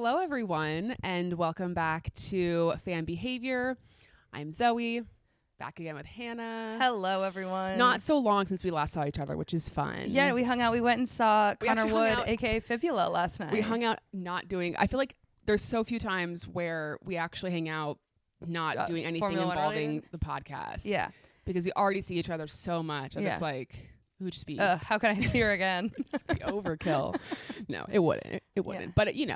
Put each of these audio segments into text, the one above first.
Hello, everyone, and welcome back to Fan Behavior. I'm Zoe, back again with Hannah. Hello, everyone. Not so long since we last saw each other, which is fun. Yeah, we hung out. We went and saw Connor actually hung Wood, out- aka Fibula, last night. We hung out I feel like there's so few times where we actually hang out not doing anything Formula One involving related? the podcast. Yeah. Because we already see each other so much, and it's Yeah. like, it would just be, How can I see her again? just be overkill. No, it wouldn't. It wouldn't. Yeah. But, you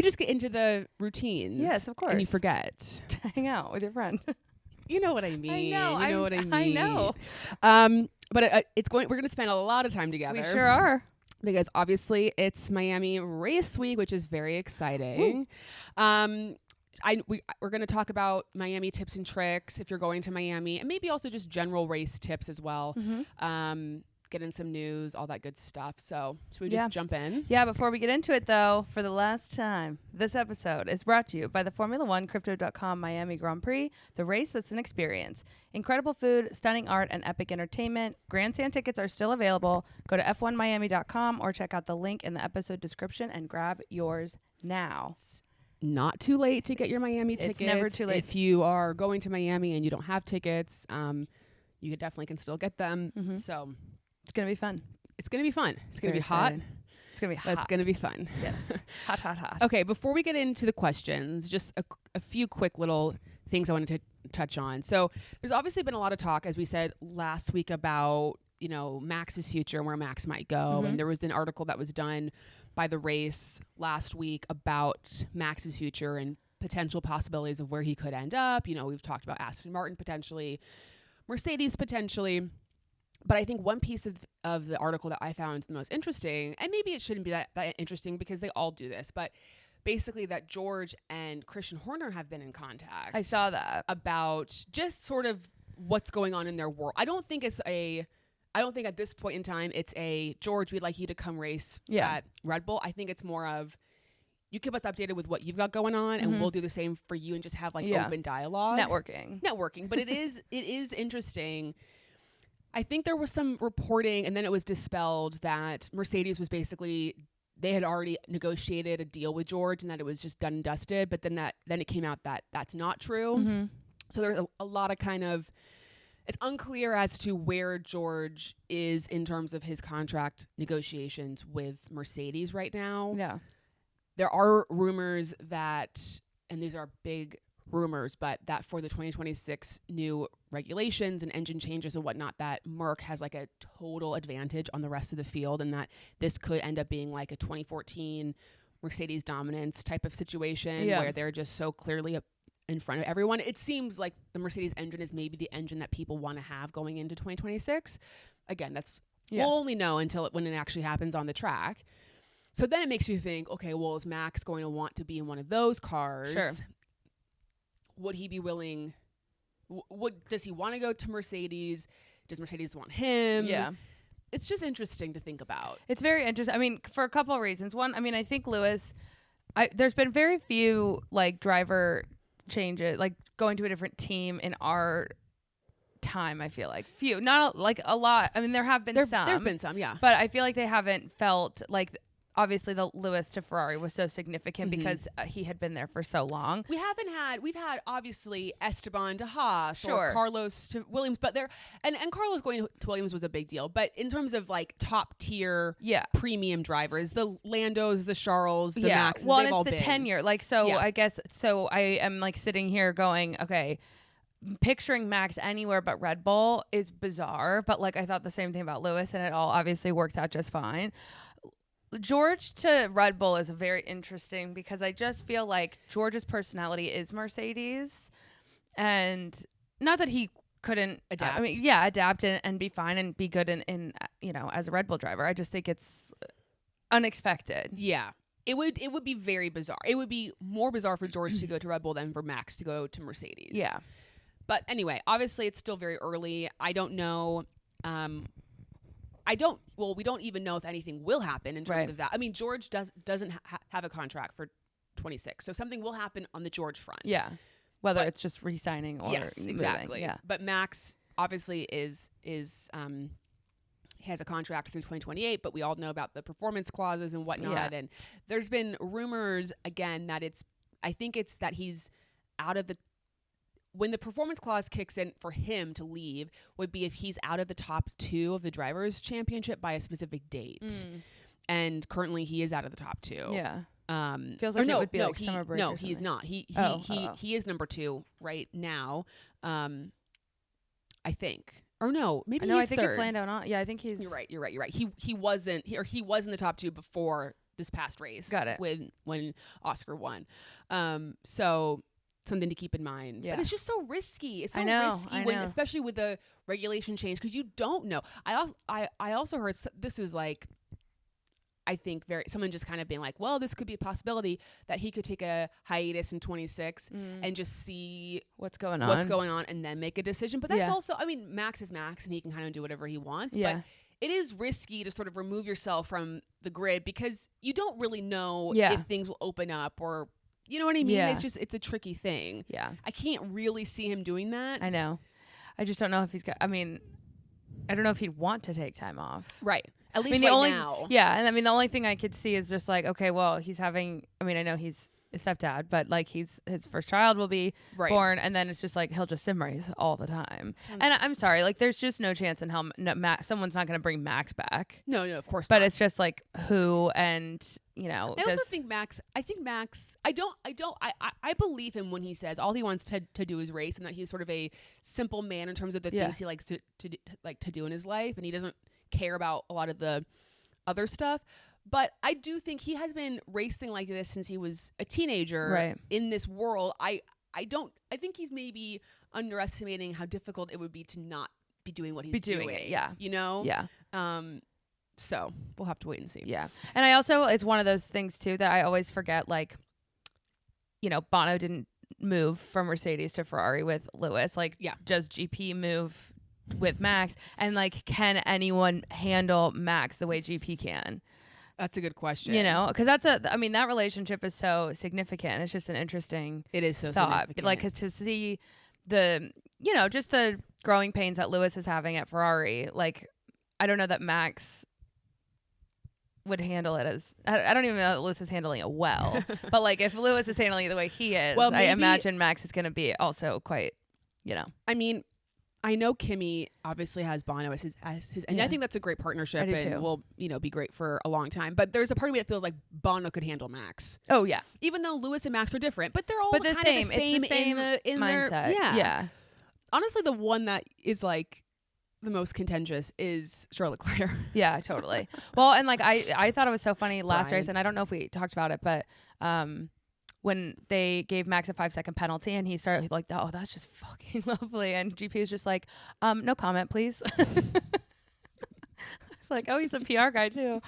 just get into the routines. Yes, of And you course. forget. To hang out with your friend. You know what I mean. I know. You know what I mean. I know. But we're going to spend a lot of time together. We sure are. Because obviously it's Miami Race Week, which is very exciting. We're going to talk about Miami tips and tricks if you're going to Miami, and maybe also just general race tips as well. Get in some news, all that good stuff. So should we just jump in? Yeah, before we get into it, though, for the last time, this episode is brought to you by the Formula One Crypto.com Miami Grand Prix, the race that's an experience. Incredible food, stunning art, and epic entertainment. Grandstand tickets are still available. Go to f1miami.com or check out the link in the episode description and grab yours now. Not too late to get your Miami It's tickets. never too late. If you are going to Miami and you don't have tickets, you definitely can still get them. So It's going to be fun. it's going to be fun. It's going to Very be hot. exciting. It's going to be hot. That's going to be fun. Yes. Hot, hot, hot. Okay, before we get into the questions, just a few quick little things I wanted to touch on. So there's obviously been a lot of talk, as we said last week, about, Max's future and where Max might go. And there was an article that was done by The Race last week about Max's future and potential possibilities of where he could end up. We've talked about Aston Martin potentially, Mercedes potentially. But I think one piece of the article that I found the most interesting, and maybe it shouldn't be that interesting because they all do this, but basically that George and Christian Horner have been in contact. I saw that. About just sort of what's going on in their world. I don't think at this point in time it's a, George, we'd like you to come race at Red Bull. I think it's more of, you keep us updated with what you've got going on, and we'll do the same for you and just have open dialogue. Networking. But it is interesting. I think there was some reporting, and then it was dispelled, that Mercedes was basically, they had already negotiated a deal with George and that it was just done and dusted. But then it came out that that's not true. So there's a lot of it's unclear as to where George is in terms of his contract negotiations with Mercedes right now. Yeah. There are rumors that, and these are big rumors, but that for the 2026 new regulations and engine changes and whatnot, that Merc has a total advantage on the rest of the field, and that this could end up being a 2014 Mercedes dominance type of situation where they're just so clearly in front of everyone. It seems like the Mercedes engine is maybe the engine that people want to have going into 2026. Again, we'll only know when it actually happens on the track. So then it makes you think, okay, well, is Max going to want to be in one of those cars? Sure. Would he be willing? Does he want to go to Mercedes? Does Mercedes want him? Yeah. It's just interesting to think about. It's very interesting. I mean, for a couple of reasons. One, I think Lewis, there's been very few driver changes, going to a different team in our time. I feel like few, not a lot. I mean, there have been some. There have been some, yeah. But I feel like they haven't felt obviously the Lewis to Ferrari was so significant because he had been there for so long. We've had obviously Esteban to Haas Sure. or Carlos to Williams, but and Carlos going to Williams was a big deal. But in terms of top tier premium drivers, the Landos, the Charles, the Maxes, well, and they've all it's the been. tenure. I guess I am sitting here going, okay, picturing Max anywhere but Red Bull is bizarre. But I thought the same thing about Lewis, and it all obviously worked out just fine. George to Red Bull is very interesting because I just feel like George's personality is Mercedes, and not that he couldn't adapt. Adapt and be fine and be good in as a Red Bull driver. I just think it's unexpected. Yeah. It would be very bizarre. It would be more bizarre for George to go to Red Bull than for Max to go to Mercedes. Yeah. But anyway, obviously it's still very early. I don't know. We don't even know if anything will happen in terms of that. I mean, George doesn't have a contract for 26. So something will happen on the George front. Yeah. Whether it's just re-signing or yes, exactly. Moving. Yeah. But Max obviously is he has a contract through 2028, but we all know about the performance clauses and whatnot. And there's been rumors again that I think it's that he's out of when the performance clause kicks in for him to leave would be if he's out of the top 2 of the drivers' championship by a specific date. And currently he is out of the top 2. Yeah. Feels like it would be like summer break. No, he's not. He is number 2 right now. I think. Or no, maybe he's I think third. it's Lando. Not. Yeah, I think he's. You're right. He was in the top 2 before this past race. Got it. When Oscar won. So something to keep in mind. Yeah. But it's just so risky. It's so risky especially with the regulation change, because you don't know. I also heard this was like, I think someone just kind of being like, well, this could be a possibility that he could take a hiatus in 26 and just see what's going on and then make a decision. But that's also, I mean, Max is Max and he can kind of do whatever he wants. Yeah. But it is risky to sort of remove yourself from the grid because you don't really know if things will open up or, you know what I mean? Yeah. It's a tricky thing. Yeah. I can't really see him doing that. I know. I just don't know if he's got, I mean, I don't know if he'd want to take time off. Right. At least now. Yeah. And I mean, the only thing I could see is just like, okay, well, he's having, I mean, I know he's a stepdad, but like his first child will be born. And then it's just like, he'll just sim race all the time. And I'm sorry, like there's just no chance in hell someone's not going to bring Max back. No, of course not. But not. It's just like who, and you know. I also think Max, I believe him when he says all he wants to do is race and that he's sort of a simple man in terms of the things he likes to do in his life. And he doesn't care about a lot of the other stuff. But I do think he has been racing like this since he was a teenager in this world. I think he's maybe underestimating how difficult it would be to not be doing what he's doing. Yeah. You know? Yeah. So we'll have to wait and see. Yeah. And I also, it's one of those things too that I always forget, like, you know, Bono didn't move from Mercedes to Ferrari with Lewis. Like, does GP move with Max? And like, can anyone handle Max the way GP can? That's a good question. You know, because I mean, that relationship is so significant. It's just an interesting thought. Like to see just the growing pains that Lewis is having at Ferrari. Like, I don't know that Max would handle it as, I don't even know that Lewis is handling it well. But like, if Lewis is handling it the way he is, well, I imagine Max is going to be also quite, you know. I mean, I know Kimi obviously has Bono as his and I think that's a great partnership and will, be great for a long time. But there's a part of me that feels like Bono could handle Max. Oh yeah. Even though Lewis and Max are different, but they're all kind of the same in mindset. Their yeah. Honestly, the one that is like the most contentious is Charles Leclerc. Yeah, totally. Well, and like I thought it was so funny last race, and I don't know if we talked about it, but when they gave Max a 5-second penalty and he started like, oh, that's just fucking lovely. And GP is just like, no comment, please. It's like, oh, he's a PR guy too.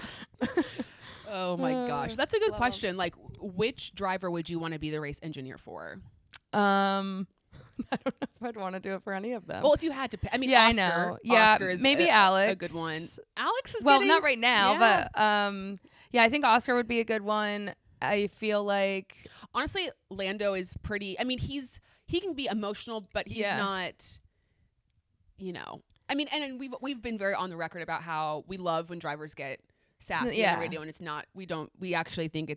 Oh my gosh. That's a good question. Like, which driver would you want to be the race engineer for? I don't know if I'd want to do it for any of them. Well, if you had to pick, I mean, yeah, Oscar, I know. Yeah, Oscar is maybe Alex. A good one. Alex is not right now, but I think Oscar would be a good one. I feel like honestly, Lando is pretty. I mean, he can be emotional, but he's not. I mean, and we've been very on the record about how we love when drivers get sassy on the radio, and it's not. We actually think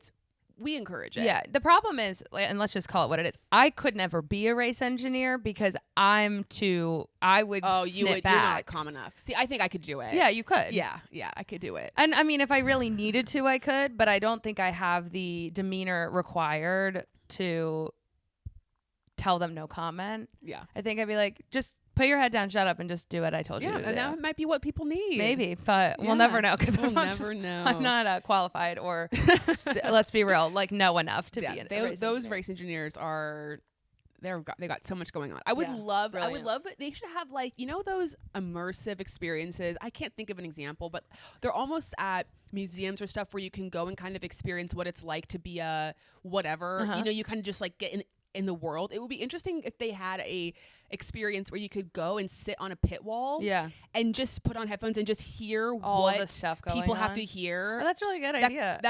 we encourage it. Yeah. The problem is, and let's just call it what it is. I could never be a race engineer because I would snip back. You're not calm enough. See, I think I could do it. Yeah, you could. Yeah, I could do it. And I mean, if I really needed to, I could, but I don't think I have the demeanor required to tell them no comment. Yeah. I think I'd be like, just put your head down, shut up, and just do what I told you to do. Yeah, and that might be what people need. Maybe, but we'll never know because we'll never know. I'm not qualified or, let's be real, like know enough to be in those race engineers are. They got so much going on. I would love it. They should have like, those immersive experiences. I can't think of an example, but they're almost at museums or stuff where you can go and kind of experience what it's like to be a whatever. Uh-huh. You kind of just like get in the world. It would be interesting if they had a experience where you could go and sit on a pit wall and just put on headphones and just hear all what the stuff people have to hear. Oh, that's a really good idea.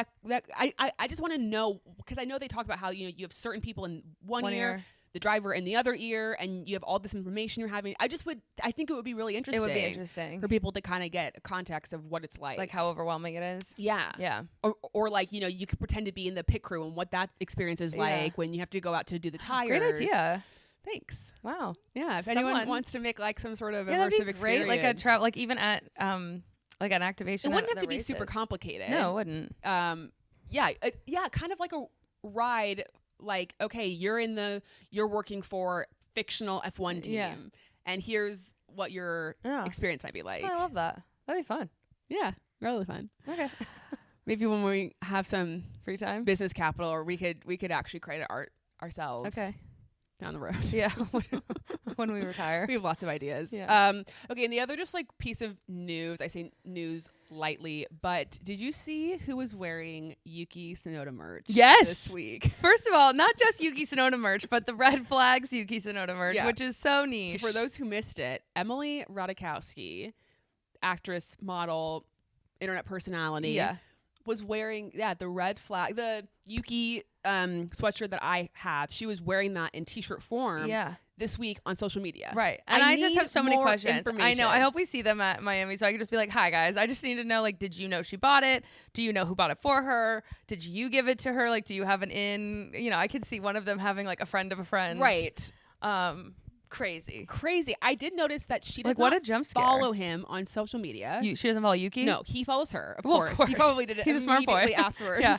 I just want to know, because I know they talk about how you have certain people in one ear, the driver in the other ear, and you have all this information you're having. I think it would be really interesting. It would be interesting for people to kind of get a context of what it's like how overwhelming it is. Yeah. Or like, you know, you could pretend to be in the pit crew and what that experience is like when you have to go out to do the tires. Great idea. Thanks. Wow. Yeah. If anyone wants to make like some sort of immersive that'd be experience, great. Like a travel, like even at like an activation. It wouldn't have to be super complicated. No, it wouldn't. Yeah, kind of like a ride. Like, okay, you're working for fictional F1 team, and here's what your experience might be like. Oh, I love that. That'd be fun. Yeah, really fun. Okay. Maybe when we have some free time, business capital, or we could actually create art ourselves. Okay. Down the road. Yeah. When we retire. We have lots of ideas. Yeah. Okay, and the other just like piece of news, I say news lightly, but did you see who was wearing Yuki Sonoda merch this week? First of all, not just Yuki Sonoda merch, but the Red Flags Yuki Sonoda merch, which is so niche. So for those who missed it, Emily Ratajkowski, actress, model, internet personality, was wearing the red flag, the Yuki sweatshirt that I have. She was wearing that in t-shirt form this week on social media. Right. And I just have so many questions. I know. I hope we see them at Miami so I can just be like, hi guys, I just need to know, like, did you know she bought it? Do you know who bought it for her? Did you give it to her? Like, do you have an in? You know, I could see one of them having like a friend of a friend. Right. Crazy. I did notice that she does what not a jump scare. follow him on social media. She doesn't follow Yuki? No, he follows her, of course. He probably did it He's a smart boy. immediately afterwards. Yeah.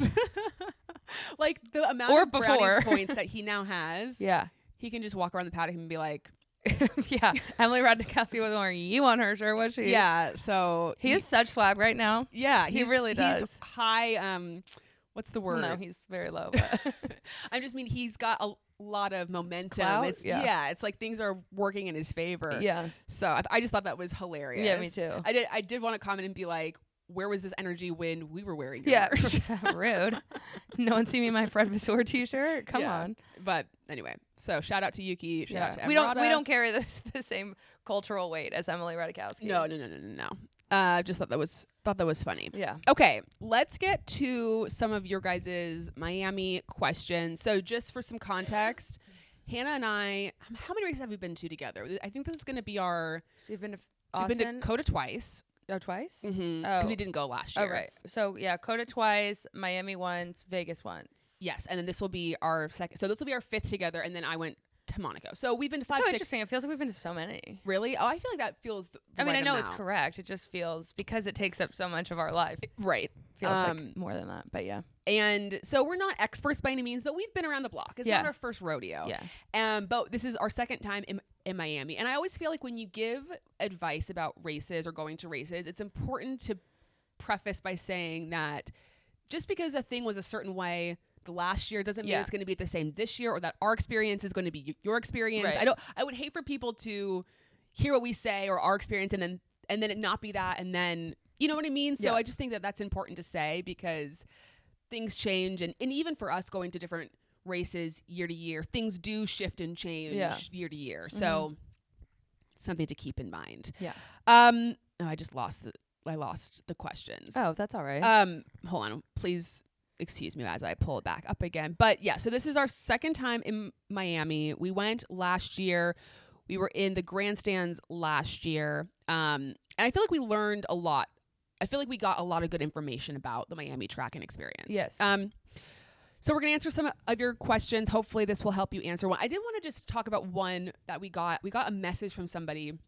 Like the amount of brownie points that he now has. Yeah. He can just walk around the paddock and be like, yeah. Emily Ratajkowski wasn't wearing you on her shirt, was she? Yeah. So he is such swag right now. Yeah. He really does. He's high, what's the word? No, he's very low. But I just mean he's got a lot of momentum. Clout? It's like things are working in his favor. Yeah. So I just thought that was hilarious. Yeah, me too. I did want to comment and be like, where was this energy when we were wearing your merch? So rude. No one see me in my Fred Vasseur t-shirt. Come on. But anyway, so shout out to Yuki. Shout out to we don't carry the same cultural weight as Emily Ratajkowski. No. Just thought that was funny. Yeah. Okay, let's get to some of your guys' Miami questions. So just for some context, Hannah and I, how many races have we been to together? I think this is going to be our. So you've been to Austin? We've been to COTA twice. Oh, twice? Mm-hmm. Because we didn't go last year. Oh, right. So, yeah, COTA twice, Miami once, Vegas once. Yes, and then this will be our second. So this will be our fifth together, and then I went to Monaco. So we've been to 5, 6. Interesting. It feels like we've been to so many. Really? Oh, I feel like that feels I know it's correct. It just feels, because it takes up so much of our life. Right. Feels like more than that, but yeah. And so we're not experts by any means, but we've been around the block. It's not our first rodeo. Yeah. But this is our second time in Miami. And I always feel like when you give advice about races or going to races, it's important to preface by saying that just because a thing was a certain way the last year doesn't mean it's going to be the same this year, or that our experience is going to be your experience. Right. I would hate for people to hear what we say or our experience and then it not be that, and then you know what I mean? So I just think that that's important to say, because things change, and even for us going to different races year to year, things do shift and change year to year. So something to keep in mind. Yeah. I lost the questions. Oh, that's all right. Hold on, please excuse me as I pull it back up again. But yeah, so this is our second time in Miami. We went last year. We were in the grandstands last year. And I feel like we learned a lot. I feel like we got a lot of good information about the Miami tracking experience. Yes. So we're going to answer some of your questions. Hopefully this will help you answer one. I did want to just talk about one that we got. We got a message from somebody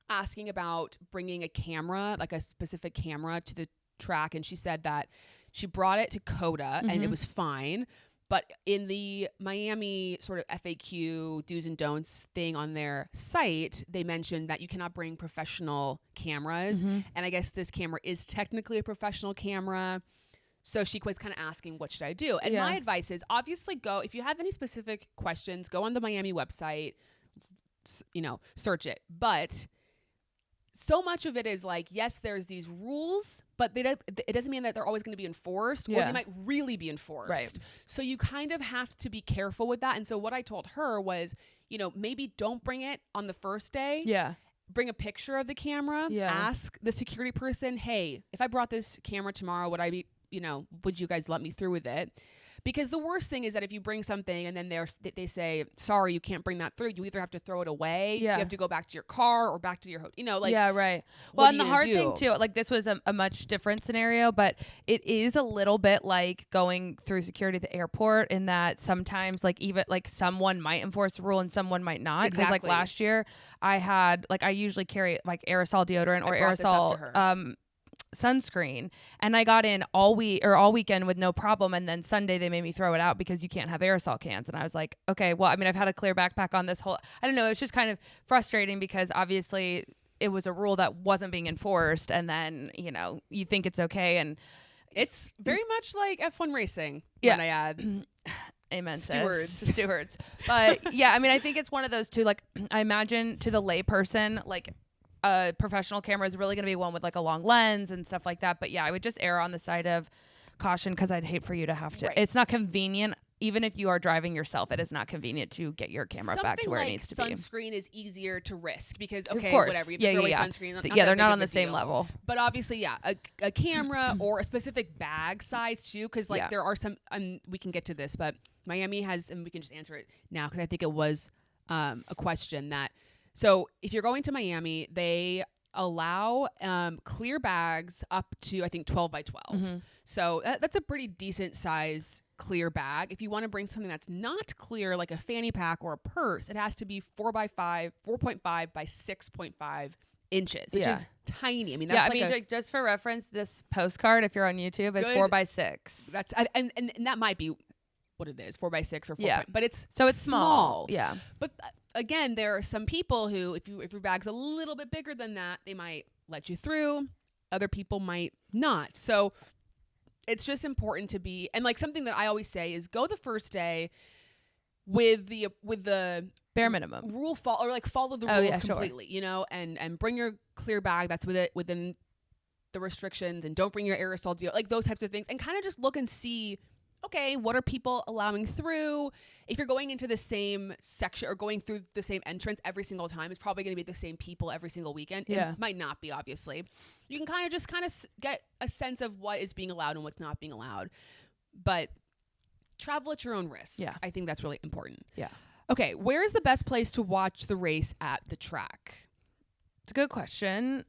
asking about bringing a camera, like a specific camera, to the track. And she said that she brought it to COTA and it was fine. But in the Miami sort of FAQ do's and don'ts thing on their site, they mentioned that you cannot bring professional cameras. And I guess this camera is technically a professional camera. So she was kind of asking, what should I do? And my advice is obviously go, if you have any specific questions, go on the Miami website, search it. But so much of it is like, yes, there's these rules, but it doesn't mean that they're always going to be enforced, or they might really be enforced. Right. So you kind of have to be careful with that. And so what I told her was, maybe don't bring it on the first day. Yeah. Bring a picture of the camera. Yeah. Ask the security person, hey, if I brought this camera tomorrow, would I be, would you guys let me through with it? Because the worst thing is that if you bring something and then they say, sorry, you can't bring that through, you either have to throw it away, you have to go back to your car or back to your like, yeah, right. Well, and the hard thing too, like this was a much different scenario, but it is a little bit like going through security at the airport, in that sometimes like even like someone might enforce the rule and someone might not. Because like last year I had like, I usually carry like aerosol deodorant or aerosol sunscreen, and I got in all weekend with no problem, and then Sunday they made me throw it out because you can't have aerosol cans, and I was like, okay, well, I mean, I've had a clear backpack on this whole, I don't know, it's just kind of frustrating because obviously it was a rule that wasn't being enforced, and then you think it's okay, and it's very much like F1 racing. When I add amen, stewards. But yeah, I mean, I think it's one of those two, like I imagine to the lay person, like a professional camera is really going to be one with like a long lens and stuff like that. But yeah, I would just err on the side of caution, because I'd hate for you to have to. Right. It's not convenient. Even if you are driving yourself, it is not convenient to get your camera back to where it needs to be. Sunscreen is easier to risk because, whatever. You have to throw away sunscreen. They're not on the same level. But obviously, a camera or a specific bag size too, because like there are some, we can get to this, but Miami has, and we can just answer it now because I think it was a question that, so if you're going to Miami, they allow clear bags up to, I think, 12 by 12. Mm-hmm. So that's a pretty decent size clear bag. If you want to bring something that's not clear, like a fanny pack or a purse, it has to be 4.5 by 6.5 inches, which is tiny. I mean, that's just for reference, this postcard, if you're on YouTube, is 4 by 6. That's and that might be what it is, 4 by 6 or 4. But it's small. Yeah. But again, there are some people who, if your bag's a little bit bigger than that, they might let you through. Other people might not. So it's just important to be, and like something that I always say is go the first day with the bare minimum rule, follow the rules completely, and bring your clear bag that's within the restrictions, and don't bring your aerosol deal, like those types of things, and kind of just look and see, okay, what are people allowing through? If you're going into the same section or going through the same entrance every single time, it's probably going to be the same people every single weekend. It might not be, obviously. You can kind of get a sense of what is being allowed and what's not being allowed. But travel at your own risk. Yeah. I think that's really important. Yeah. Okay, where is the best place to watch the race at the track? It's a good question.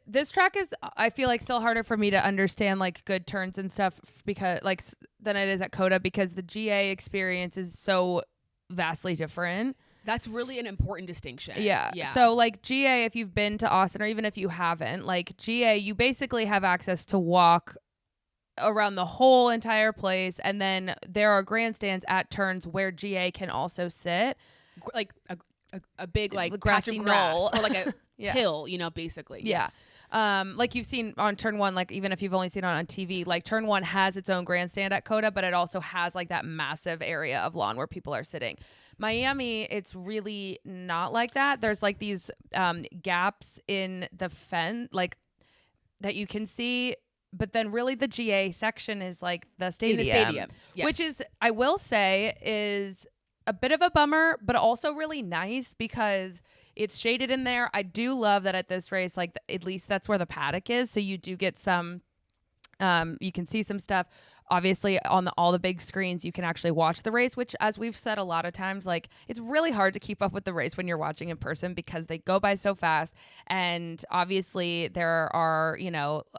This track is, I feel like, still harder for me to understand like good turns and stuff because like than it is at COTA, because the GA experience is so vastly different. That's really an important distinction. Yeah. So like GA, if you've been to Austin, or even if you haven't, like GA, you basically have access to walk around the whole entire place, and then there are grandstands at turns where GA can also sit, like a big like grassy knoll or like a hill, basically. Yeah. Yes. Like you've seen on turn 1, like even if you've only seen it on TV, like turn 1 has its own grandstand at COTA, but it also has like that massive area of lawn where people are sitting. Miami, it's really not like that. There's like these gaps in the fence, like that you can see. But then really the GA section is like the stadium. In the stadium. Yes. Which is, I will say, is a bit of a bummer, but also really nice because it's shaded in there. I do love that at this race, like at least that's where the paddock is. So you do get some, you can see some stuff. Obviously, on all the big screens, you can actually watch the race, which, as we've said a lot of times, like it's really hard to keep up with the race when you're watching in person because they go by so fast. And obviously, there are,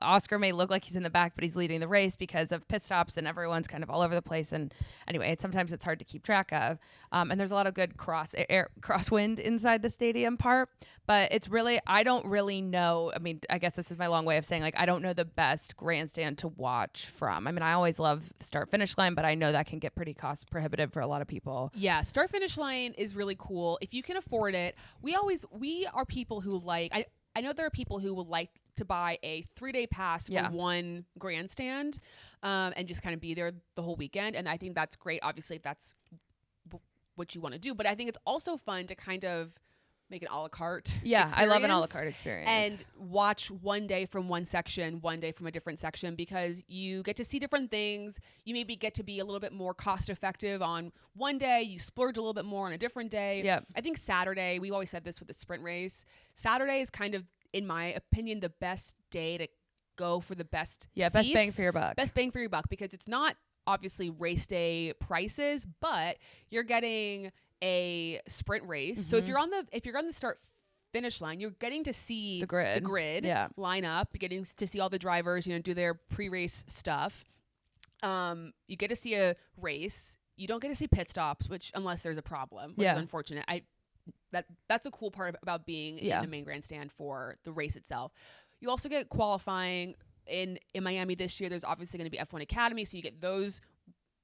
Oscar may look like he's in the back, but he's leading the race because of pit stops, and everyone's kind of all over the place. And anyway, sometimes it's hard to keep track of. And there's a lot of good crosswind inside the stadium part. But it's really, I don't really know. I mean, I guess this is my long way of saying, like, I don't know the best grandstand to watch from. I mean, I always love start finish line, but I know that can get pretty cost prohibitive for a lot of people. Yeah, start finish line is really cool if you can afford it. We are people who like, I know there are people who would like to buy a 3-day pass for one grandstand and just kind of be there the whole weekend, and I think that's great. Obviously, if that's what you want to do, but I think it's also fun to kind of make an a la carte I love an a la carte experience, and watch one day from one section, one day from a different section, because you get to see different things. You maybe get to be a little bit more cost effective on one day, you splurge a little bit more on a different day. I think Saturday, we always said this with the sprint race, Saturday is kind of, in my opinion, the best day to go for the best seats. Best bang for your buck, because it's not obviously race day prices, but you're getting a sprint race. So if you're on the start finish line, you're getting to see the grid line up, you're getting to see all the drivers, do their pre-race stuff. You get to see a race. You don't get to see pit stops, which unless there's a problem, which is unfortunate. That's a cool part about being in the main grandstand for the race itself. You also get qualifying in Miami this year. There's obviously going to be F1 Academy, so you get those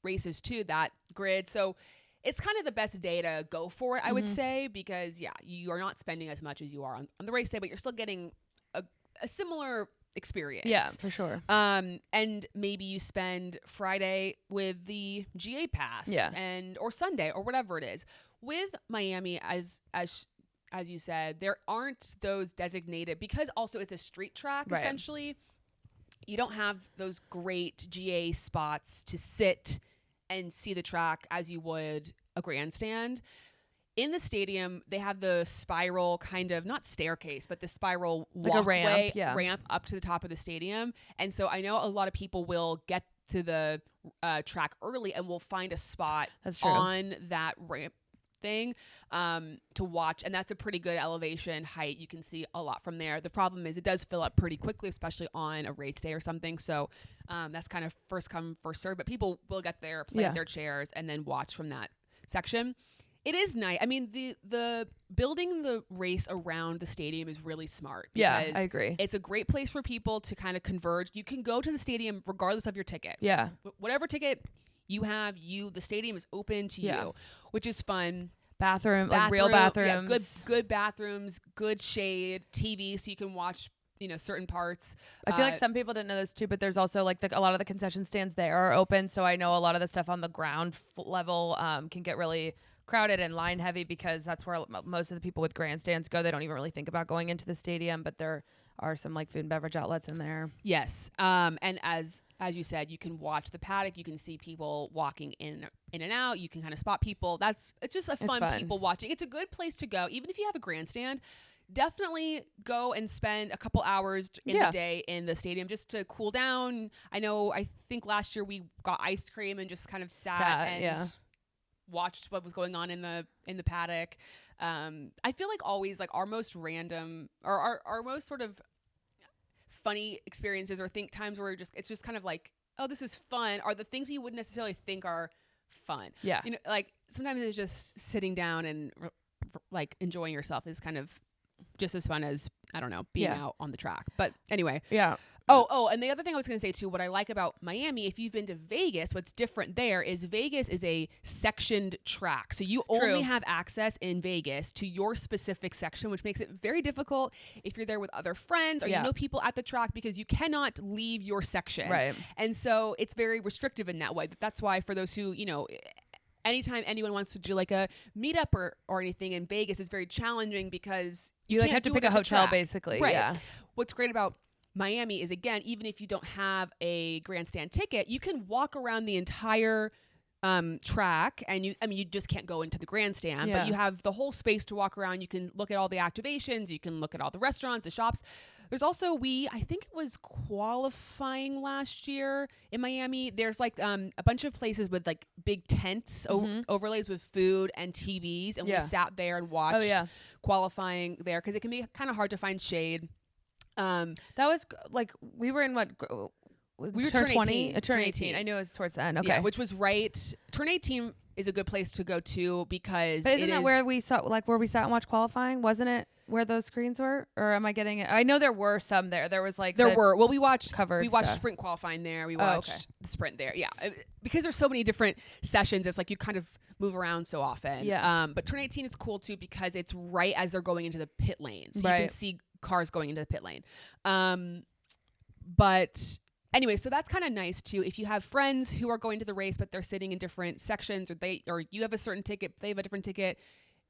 races too, that grid. So it's kind of the best day to go for it, I would say, because you are not spending as much as you are on the race day, but you're still getting a similar experience. Yeah, for sure. And maybe you spend Friday with the GA pass or Sunday or whatever it is. With Miami, as you said, there aren't those designated, because also it's a street track essentially. You don't have those great GA spots to sit and see the track as you would a grandstand. In the stadium, they have the spiral kind of, not staircase, but the spiral walkway, ramp up to the top of the stadium. And so I know a lot of people will get to the track early and will find a spot on that ramp thing to watch. And that's a pretty good elevation height. You can see a lot from there. The problem is it does fill up pretty quickly, especially on a race day or something. So that's kind of first come, first serve. But people will get there, plant their chairs, and then watch from that section. It is nice. I mean, the building the race around the stadium is really smart. Yeah, I agree. It's a great place for people to kind of converge. You can go to the stadium regardless of your ticket. Yeah. Whatever ticket you have, the stadium is open to you, which is fun. Bathroom, like real bathrooms. Yeah, good bathrooms, good shade, TV, so you can watch certain parts. I feel like some people didn't know this too, but there's also like a lot of the concession stands there are open. So I know a lot of the stuff on the ground level can get really crowded and line heavy, because that's where most of the people with grandstands go. They don't even really think about going into the stadium, but there are some like food and beverage outlets in there. Yes. And as you said, you can watch the paddock. You can see people walking in and out. You can kind of spot people. It's just a fun people watching. It's a good place to go. Even if you have a grandstand, definitely go and spend a couple hours in the day in the stadium just to cool down. I think last year we got ice cream and just kind of sat and watched what was going on in the paddock. I feel like always, like, our most random or our most sort of funny experiences or think times where it's just kind of like, oh, this is fun, are the things you wouldn't necessarily think are fun. Yeah. Like sometimes it's just sitting down and like enjoying yourself is kind of just as fun as, I don't know, being out on the track. But anyway. Yeah. Oh, and the other thing I was going to say too, what I like about Miami, if you've been to Vegas, what's different there is Vegas is a sectioned track. So you only have access in Vegas to your specific section, which makes it very difficult if you're there with other friends or you know people at the track, because you cannot leave your section. Right. And so it's very restrictive in that way. That's why for those who, anytime anyone wants to do like a meetup or anything in Vegas is very challenging, because you like have to pick a hotel basically. Right. Yeah. What's great about Miami is, again, even if you don't have a grandstand ticket, you can walk around the entire track, and you just can't go into the grandstand, but you have the whole space to walk around. You can look at all the activations, you can look at all the restaurants, the shops. There's also, I think it was qualifying last year in Miami. There's like a bunch of places with like big tents, overlays with food and TVs, and we sat there and watched qualifying there, because it can be kind of hard to find shade. That was like, we were in what? We were turn 20? Turn 18. I knew it was towards the end. Okay. Yeah, which was right. Turn 18 is a good place to go to, because but isn't that where we saw, like where we sat and watched qualifying? Wasn't it where those screens were? Or am I getting it? I know there were some there. There was like well, we watched stuff. sprint qualifying there. We watched the sprint there. Yeah. Because there's so many different sessions, it's like you kind of move around so often. Yeah. But turn 18 is cool too, because it's right as they're going into the pit lane. So you can see cars going into the pit lane. But anyway, so that's kind of nice too. If you have friends who are going to the race, but they're sitting in different sections, or you have a certain ticket, they have a different ticket,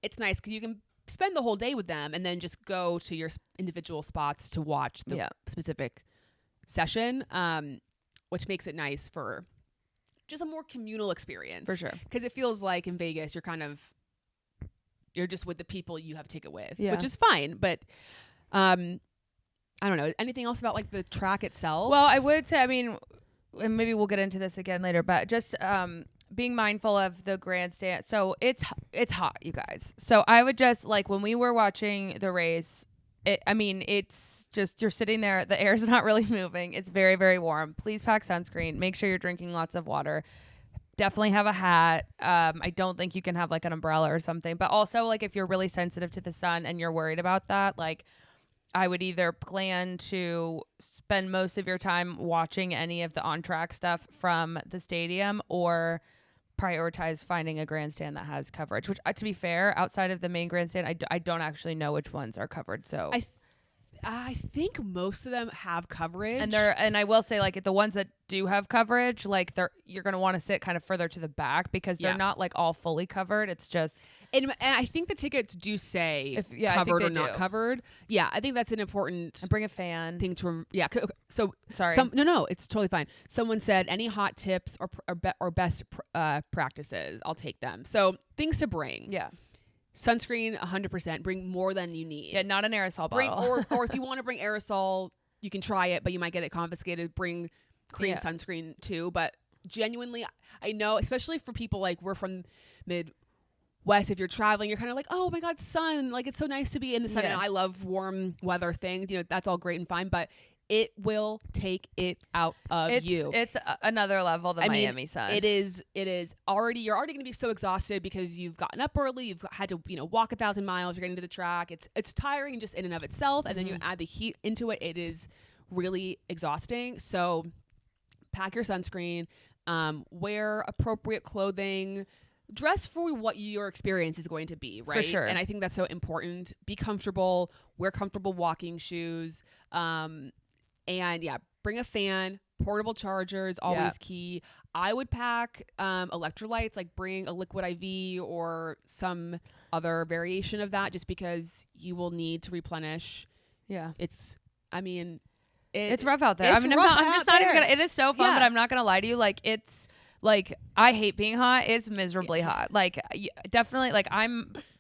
it's nice because you can spend the whole day with them and then just go to your individual spots to watch the specific session, which makes it nice for just a more communal experience. For sure. Because it feels like in Vegas, you're just with the people you have a ticket with, which is fine. But I don't know. Anything else about like the track itself? Well, I would say, I mean, and maybe we'll get into this again later, but just being mindful of the grandstand. So it's hot, you guys. So I would just like when we were watching the race, it's just you're sitting there, the air's not really moving. It's very, very warm. Please pack sunscreen. Make sure you're drinking lots of water. Definitely have a hat. I don't think you can have like an umbrella or something, but also like if you're really sensitive to the sun and you're worried about that, like I would either plan to spend most of your time watching any of the on-track stuff from the stadium or prioritize finding a grandstand that has coverage, which to be fair, outside of the main grandstand, I don't actually know which ones are covered. So I think most of them have coverage, and I will say like the ones that do have coverage, like you're gonna want to sit kind of further to the back because they're not like all fully covered. It's just and I think the tickets do say covered or not covered. Yeah, I think that's an important. And bring a fan thing to okay. So sorry, no, it's totally fine. Someone said any hot tips or best practices. I'll take them. So things to bring. Yeah. Sunscreen, 100%. Bring more than you need. Yeah, not an aerosol bottle. Or if you want to bring aerosol, you can try it, but you might get it confiscated. Bring cream sunscreen too. But genuinely, I know, especially for people like we're from Midwest, if you're traveling, you're kind of like, oh my God, sun. Like it's so nice to be in the sun. And I love warm weather things. You know, that's all great and fine, but it will take it out of you. It's another level, the Miami sun. It is already, you're already going to be so exhausted because you've gotten up early, you've had to, walk 1,000 miles, you're getting to the track. It's tiring just in and of itself. And then you add the heat into it. It is really exhausting. So pack your sunscreen, wear appropriate clothing, dress for what your experience is going to be, right? For sure. And I think that's so important. Be comfortable, wear comfortable walking shoes, and bring a fan, portable chargers, always key. I would pack electrolytes, like bring a liquid IV or some other variation of that just because you will need to replenish. Yeah. It's rough out there. I'm just not even gonna, it is so fun, but I'm not going to lie to you. Like it's like, I hate being hot. It's miserably hot. Like definitely like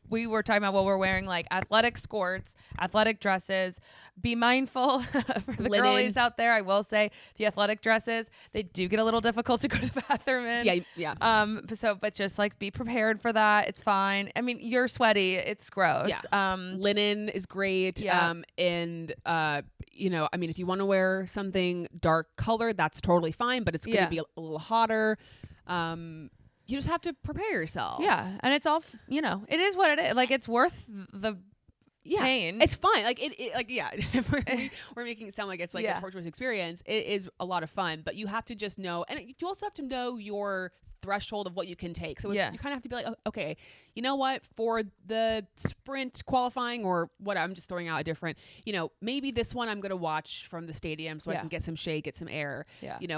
we were talking about what we're wearing, like athletic skirts, athletic dresses. Be mindful for the girlies out there. I will say the athletic dresses, they do get a little difficult to go to the bathroom in. Yeah. But just like be prepared for that. It's fine. I mean, you're sweaty. It's gross. Yeah. Linen is great. Yeah. And if you want to wear something dark color, that's totally fine, but it's going to be a little hotter. You just have to prepare yourself. Yeah. And it's all, it is what it is. Like, it's worth the pain. It's fine. Like, if we're making it sound like it's like a torturous experience. It is a lot of fun, but you have to just know, and you also have to know your threshold of what you can take. So you kind of have to be like, oh, okay, you know what? For the sprint qualifying or what, I'm just throwing out a different, maybe this one I'm going to watch from the stadium so I can get some shade, get some air,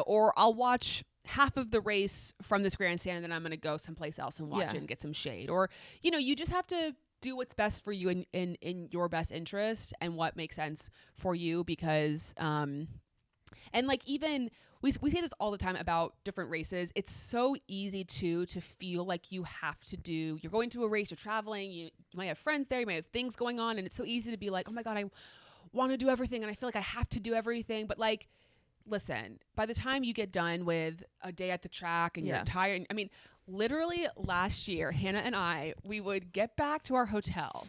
or I'll watch half of the race from this grandstand and then I'm going to go someplace else and watch it and get some shade. Or, you just have to do what's best for you in your best interest and what makes sense for you because, and like even we say this all the time about different races. It's so easy to feel like you have to you're going to a race, you're traveling, you might have friends there, you might have things going on. And it's so easy to be like, oh my God, I want to do everything. And I feel like I have to do everything. But like, listen, by the time you get done with a day at the track and you're tired, I mean, literally last year, Hannah and I, we would get back to our hotel.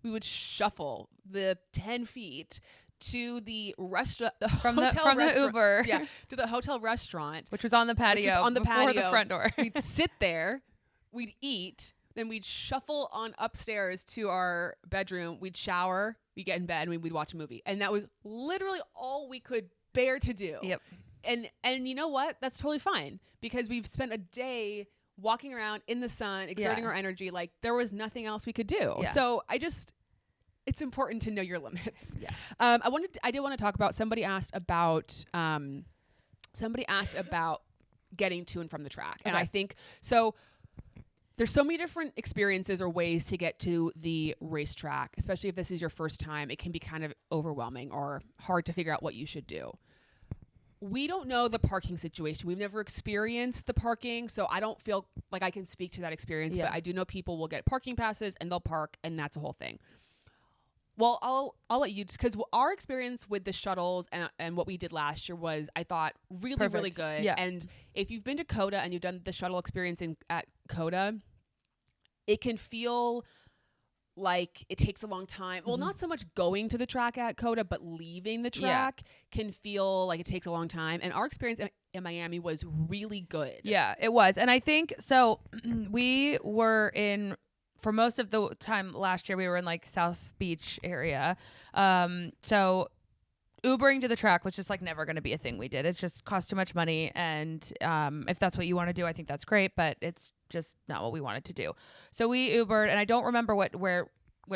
We would shuffle the 10 feet to the restaurant, from the Uber, to the hotel restaurant, which was on the patio, before the front door. We'd sit there, we'd eat, then we'd shuffle on upstairs to our bedroom. We'd shower, we'd get in bed, and we'd watch a movie, and that was literally all we could bear to do. Yep. And you know what? That's totally fine because we've spent a day walking around in the sun, exerting our energy. Like there was nothing else we could do. Yeah. So it's important to know your limits. Yeah. I did want to talk about, somebody asked about getting to and from the track. Okay. And I think, so there's so many different experiences or ways to get to the racetrack, especially if this is your first time. It can be kind of overwhelming or hard to figure out what you should do. We don't know the parking situation. We've never experienced the parking, so I don't feel like I can speak to that experience, but I do know people will get parking passes and they'll park, and that's a whole thing. Well, I'll let you, because our experience with the shuttles and what we did last year was, I thought, really Perfect. really good. Yeah. And if you've been to COTA and you've done the shuttle experience at COTA, it can feel like it takes a long time. Well, not so much going to the track at COTA, but leaving the track can feel like it takes a long time. And our experience in Miami was really good. Yeah, it was. And I think so. We were in, for most of the time last year, we were in like South Beach area. So Ubering to the track was just like never going to be a thing we did. It's just cost too much money. And if that's what you want to do, I think that's great, but it's just not what we wanted to do. So we Ubered, and I don't remember what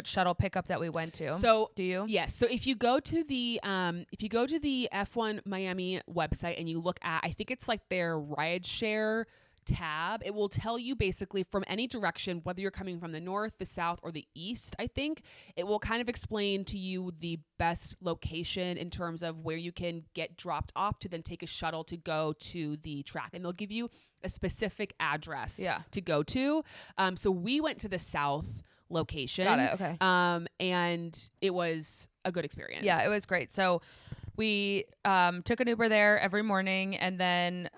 shuttle pickup that we went to. So do you? Yes. So if you go to the F1 Miami website and you look at, I think it's like their ride share tab, it will tell you basically from any direction, whether you're coming from the north, the south, or the east. I think it will kind of explain to you the best location in terms of where you can get dropped off to then take a shuttle to go to the track, and they'll give you a specific address to go to. So we went to the south location. Got it. Okay. And it was a good experience. Yeah, it was great. So we took an Uber there every morning, and then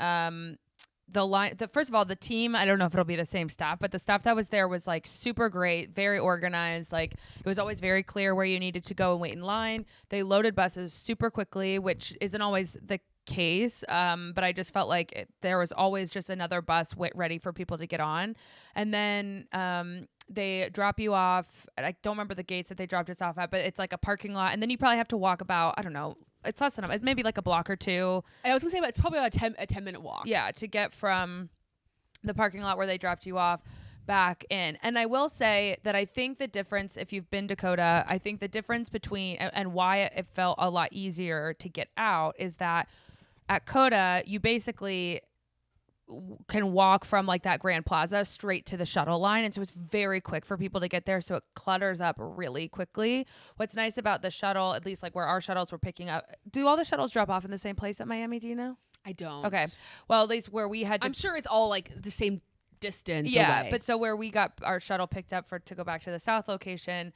first of all, the team, I don't know if it'll be the same staff, but the staff that was there was like super great, very organized. Like it was always very clear where you needed to go and wait in line. They loaded buses super quickly, which isn't always the case. But I just felt like there was always just another bus ready for people to get on. And then they drop you off. I don't remember the gates that they dropped us off at, but it's like a parking lot. And then you probably have to walk about, I don't know, it's less than it's maybe like a block or two. I was gonna say, but it's probably about a 10-minute walk. Yeah, to get from the parking lot where they dropped you off back in. And I will say that I think the difference, if you've been to COTA, I think the difference between and why it felt a lot easier to get out is that at COTA, you basically can walk from like that Grand Plaza straight to the shuttle line, and so it's very quick for people to get there, so it clutters up really quickly. What's nice about the shuttle, at least like where our shuttles were picking up, do all the shuttles drop off in the same place at Miami? Do you know? I don't. Okay, well, at least where we had to, I'm sure it's all like the same distance yeah away. But so where we got our shuttle picked up to go back to the south location,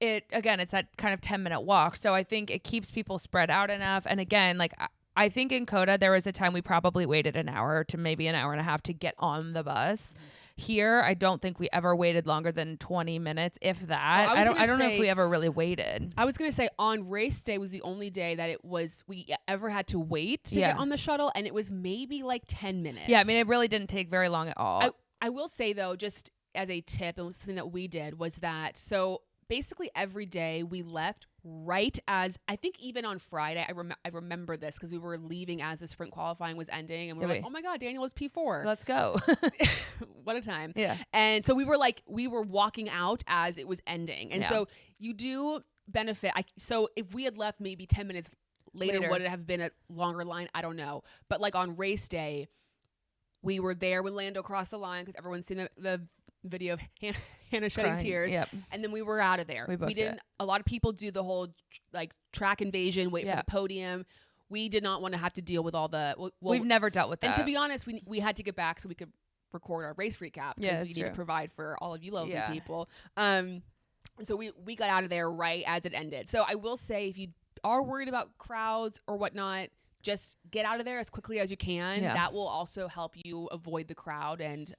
it's that kind of 10-minute walk, so I think it keeps people spread out enough. And again, like I think in COTA, there was a time we probably waited an hour to maybe an hour and a half to get on the bus. Here, I don't think we ever waited longer than 20 minutes, if that. I don't know if we ever really waited. I was going to say on race day was the only day that we ever had to wait to get on the shuttle, and it was maybe like 10 minutes. Yeah, I mean, it really didn't take very long at all. I will say, though, just as a tip, and something that we did was that, so basically every day we left right as, I think even on Friday, I remember this because we were leaving as the sprint qualifying was ending, and we were like, oh my God, Daniel was P4. Let's go. What a time. Yeah. And so we were walking out as it was ending. And so you do benefit. So if we had left maybe 10 minutes later, would it have been a longer line? I don't know. But like on race day, we were there when Lando crossed the line because everyone's seen the video of Hannah shedding tears. Yep. And then we were out of there. We didn't. A lot of people do the whole like track invasion, wait for the podium. We did not want to have to deal with all the. We've never dealt with that. And to be honest, we had to get back so we could record our race recap because we need to provide for all of you lovely people. So we got out of there right as it ended. So I will say, if you are worried about crowds or whatnot, just get out of there as quickly as you can. Yeah. That will also help you avoid the crowd. And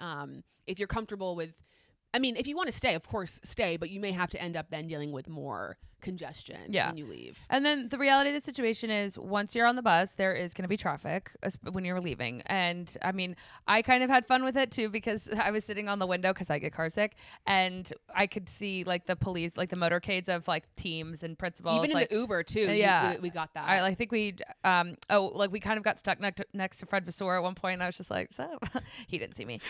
if you're comfortable with, I mean, if you want to stay, of course, stay, but you may have to end up then dealing with more congestion when you leave. And then the reality of the situation is, once you're on the bus, there is going to be traffic when you're leaving. And I mean, I kind of had fun with it too, because I was sitting on the window because I get car sick, and I could see like the police, like the motorcades of like teams and principals. Even in the Uber too. Yeah. We got that. I think we, we kind of got stuck next to Fred Vasseur at one point, and I was just like, so he didn't see me.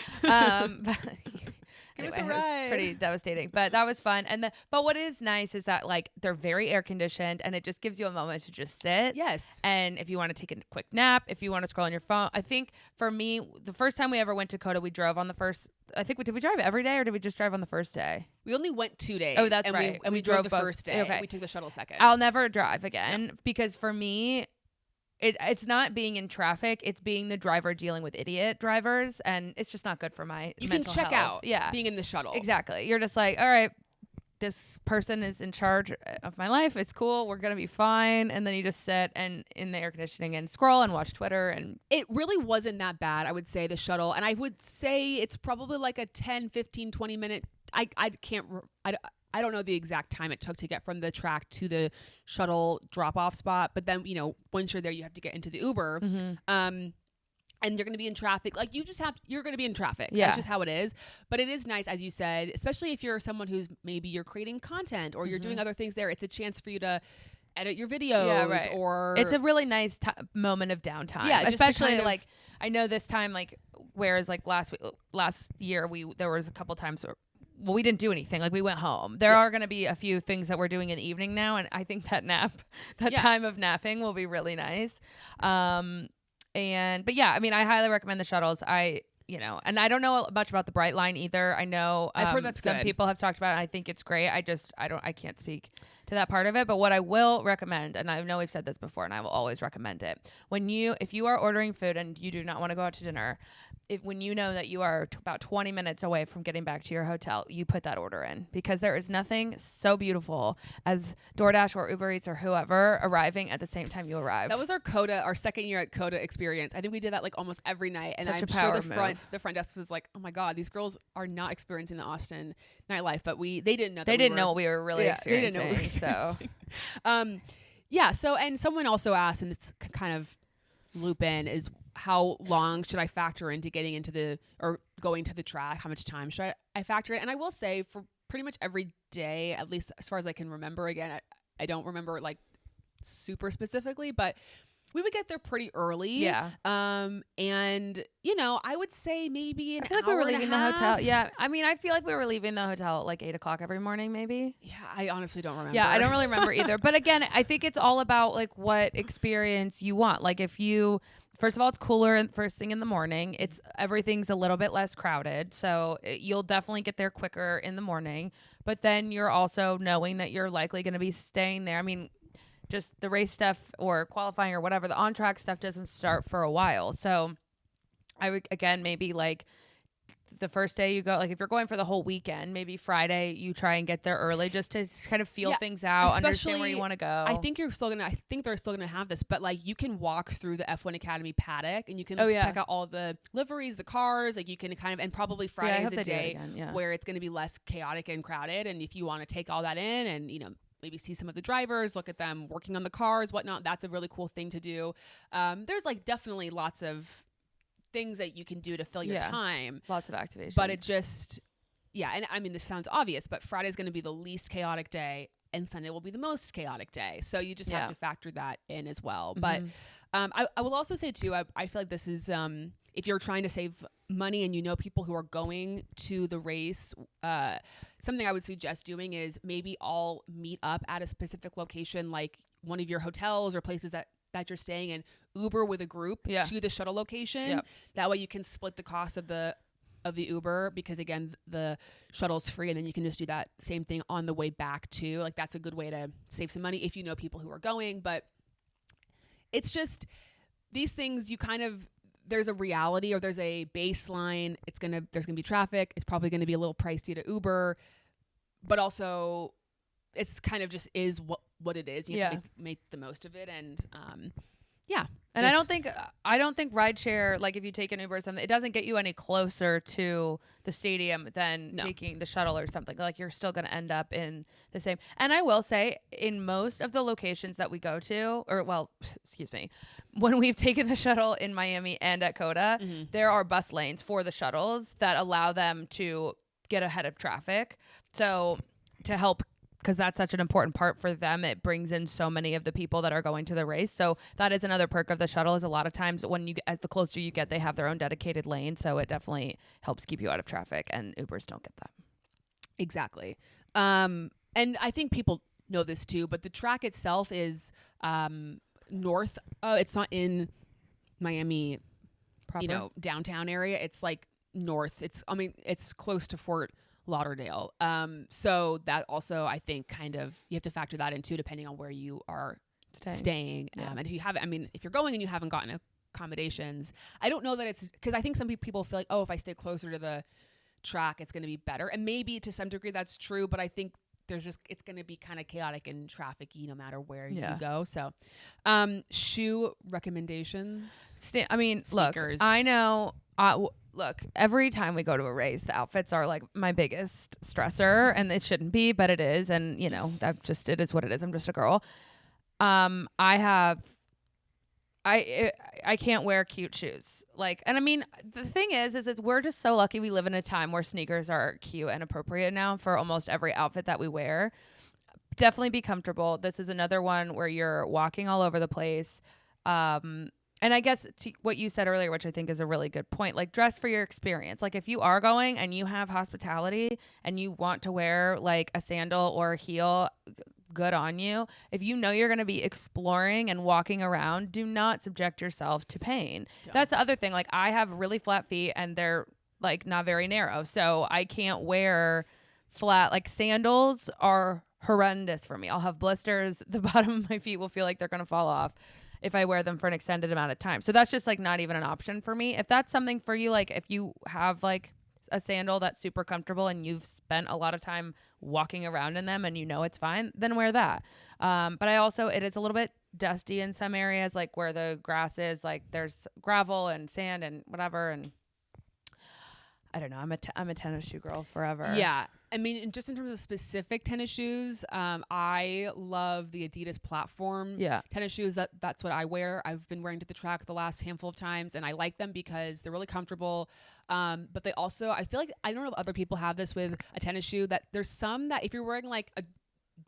Anyway, it was pretty devastating, but that was fun. But what is nice is that like they're very air conditioned, and it just gives you a moment to just sit. Yes. And if you want to take a quick nap, if you want to scroll on your phone, I think for me, the first time we ever went to COTA, we drove on the first. I think did we drive every day, or did we just drive on the first day? We only went 2 days. Oh, that's right. And we drove the first day. Okay. We took the shuttle second. I'll never drive again because for me, it's not being in traffic, it's being the driver dealing with idiot drivers, and it's just not good for my mental health. You can check out being in the shuttle. Exactly. You're just like, all right, this person is in charge of my life. It's cool. We're going to be fine. And then you just sit and in the air conditioning and scroll and watch Twitter. And it really wasn't that bad, I would say, the shuttle. And I would say it's probably like a 10, 15, 20 minute. I don't know the exact time it took to get from the track to the shuttle drop off spot. But then, you know, once you're there, you have to get into the Uber. And you're going to be in traffic. Like you're going to be in traffic. Yeah. That's just how it is. But it is nice, as you said, especially if you're someone who's maybe you're creating content or you're doing other things there. It's a chance for you to edit your videos or it's a really nice moment of downtime. Yeah. Especially like, I know this time, like, whereas like last year, there was a couple times where, well, we didn't do anything. Like, we went home. There are going to be a few things that we're doing in the evening now. And I think that time of napping will be really nice. But yeah, I mean, I highly recommend the shuttles. And I don't know much about the Bright Line either. I know I've heard that's some good. people have talked about it. I think it's great. I can't speak to that part of it. But what I will recommend, and I know we've said this before, and I will always recommend it, if you are ordering food and you do not want to go out to dinner, when you know that you are about 20 minutes away from getting back to your hotel, you put that order in, because there is nothing so beautiful as DoorDash or Uber Eats or whoever arriving at the same time you arrive. That was our second year at Coda experience. I think we did that like almost every night. And Such I'm a power sure the front desk was like, oh my God, these girls are not experiencing the Austin nightlife. But they didn't know. They didn't know what we were really experiencing. They didn't know what we were experiencing. So, and someone also asked, and it's kind of loop in, is how long should I factor into getting into going to the track? How much time should I factor in? And I will say, for pretty much every day, at least as far as I can remember, again, I don't remember like super specifically, but we would get there pretty early. Yeah. And you know, I would say maybe an I feel like hour we were and a leaving the half. hotel. Yeah. I mean, I feel like we were leaving the hotel at like 8:00 every morning, maybe. Yeah, I honestly don't remember. Yeah, I don't really remember either. But again, I think it's all about like what experience you want. Like, first of all, it's cooler first thing in the morning. Everything's a little bit less crowded, so you'll definitely get there quicker in the morning. But then you're also knowing that you're likely going to be staying there. I mean, just the race stuff or qualifying or whatever, the on-track stuff doesn't start for a while. So I would, again, maybe like the first day you go, like if you're going for the whole weekend, maybe Friday you try and get there early just to kind of feel things out, understand where you want to go. I think they're still gonna have this, but like you can walk through the F1 Academy paddock and you can check out all the liveries, the cars, like you can kind of, and probably Friday is a day where it's going to be less chaotic and crowded. And if you want to take all that in and, you know, maybe see some of the drivers, look at them working on the cars, whatnot, that's a really cool thing to do. There's like definitely lots of things that you can do to fill your time. Lots of activations. But it just, and I mean, this sounds obvious, but Friday's going to be the least chaotic day and Sunday will be the most chaotic day. So you just have to factor that in as well. But I will also say too, I feel like this is, if you're trying to save money and you know people who are going to the race, something I would suggest doing is maybe all meet up at a specific location, like one of your hotels or places that you're staying in, Uber with a group to the shuttle location. That way you can split the cost of the Uber, because again, the shuttle's free, and then you can just do that same thing on the way back too. Like that's a good way to save some money if you know people who are going. But it's just these things, you kind of, there's a reality or there's a baseline. There's gonna be traffic. It's probably gonna be a little pricey to Uber, but also it's kind of just is what it is. You have to make the most of it. And and I don't think rideshare, like if you take an Uber or something, it doesn't get you any closer to the stadium than taking the shuttle or something. Like you're still going to end up in the same. And I will say, in most of the locations that we go to, when we've taken the shuttle in Miami and at Coda, there are bus lanes for the shuttles that allow them to get ahead of traffic. So to help, because that's such an important part for them, it brings in so many of the people that are going to the race. So that is another perk of the shuttle, is a lot of times as the closer you get, they have their own dedicated lane. So it definitely helps keep you out of traffic, and Ubers don't get that. Exactly. And I think people know this too, but the track itself is north. It's not in Miami, Proper? Downtown area. It's like north. It's close to Fort Lauderdale. So that also, I think, kind of, you have to factor that in too, depending on where you are staying. And if you haven't, if you're going and you haven't gotten accommodations, I don't know that it's, because I think some people feel like, oh, if I stay closer to the track, it's going to be better. And maybe to some degree that's true, but I think it's going to be kind of chaotic and trafficy no matter where you go. So, shoe recommendations. I mean, Sneakers. Look, I know. Look, every time we go to a race, the outfits are like my biggest stressor, and it shouldn't be, but it is. And you know, it is what it is. I'm just a girl. I can't wear cute shoes. Like, and I mean, the thing is we're just so lucky we live in a time where sneakers are cute and appropriate now for almost every outfit that we wear. Definitely be comfortable. This is another one where you're walking all over the place. And I guess what you said earlier, which I think is a really good point, like dress for your experience. Like if you are going and you have hospitality and you want to wear like a sandal or a heel, good on you. If you know you're going to be exploring and walking around, do not subject yourself to pain. That's the other thing. Like I have really flat feet and they're like not very narrow. So I can't wear flat, like sandals are horrendous for me. I'll have blisters. The bottom of my feet will feel like they're going to fall off if I wear them for an extended amount of time. So that's just like not even an option for me. If that's something for you, like if you have like a sandal that's super comfortable and you've spent a lot of time walking around in them and you know it's fine, then wear that. But it is a little bit dusty in some areas, like where the grass is, like there's gravel and sand and whatever. And I don't know. I'm a tennis shoe girl forever. Yeah. I mean, just in terms of specific tennis shoes, I love the Adidas platform tennis shoes. That's what I wear. I've been wearing to the track the last handful of times, and I like them because they're really comfortable. But they also, I feel like, I don't know if other people have this with a tennis shoe, that there's some that if you're wearing like a